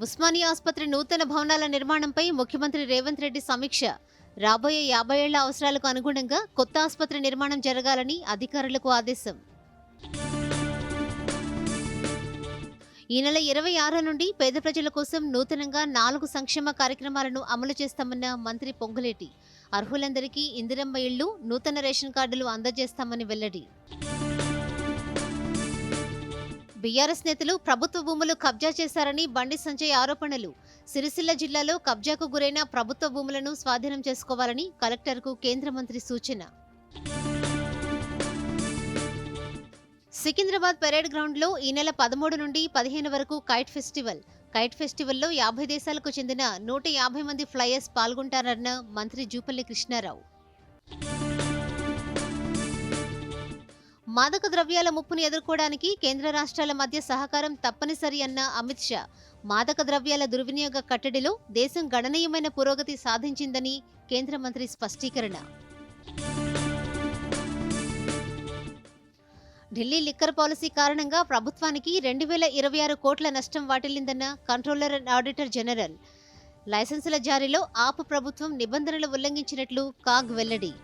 ఉస్మానియా ఆసుపత్రి నూతన భవనాల నిర్మాణంపై ముఖ్యమంత్రి రేవంత్ రెడ్డి సమీక్ష. రాబోయే 50 ఏళ్ల అవసరాలకు అనుగుణంగా కొత్త ఆసుపత్రి నిర్మాణం జరగాలని అధికారులకు ఆదేశం. ఈ నెల 26 నుండి పేద ప్రజల కోసం నూతనంగా 4 సంక్షేమ కార్యక్రమాలను అమలు చేస్తామన్న మంత్రి పొంగులేటి. అర్హులందరికీ ఇందిరమ్మ ఇళ్లు, నూతన రేషన్ కార్డులు అందజేస్తామని వెల్లడి. బీఆర్ఎస్ నేతలు ప్రభుత్వ భూములు కబ్జా చేశారని బండి సంజయ్ ఆరోపణలు. సిరిసిల్ల జిల్లాలో కబ్జాకు గురైన ప్రభుత్వ భూములను స్వాధీనం చేసుకోవాలని కలెక్టర్కు కేంద్ర మంత్రి సూచన. సికింద్రాబాద్ పెరేడ్ గ్రౌండ్లో ఈ నెల 13 నుండి 15 వరకు కైట్ ఫెస్టివల్. కైట్ ఫెస్టివల్లో 50 దేశాలకు చెందిన 150 మంది ఫ్లయర్స్ పాల్గొంటారన్న మంత్రి జూపల్లి కృష్ణారావు. మాదక ద్రవ్యాల ముప్పును ఎదుర్కోవడానికి కేంద్ర రాష్ట్రాల మధ్య సహకారం తప్పనిసరి అన్న అమిత్ షా. మాదక ద్రవ్యాల దుర్వినియోగ కట్టడిలో దేశం గణనీయమైన పురోగతి సాధించిందని కేంద్ర మంత్రి స్పష్టీకరణ. ఢిల్లీ లిక్కర్ పాలసీ కారణంగా ప్రభుత్వానికి 2026 కోట్ల నష్టం వాటిల్లిందన్న కంట్రోలర్ అండ్ ఆడిటర్ జనరల్. లైసెన్సుల జారీలో ఆప్ ప్రభుత్వం నిబంధనలు ఉల్లంఘించినట్లు కాగ్ వెల్లడి.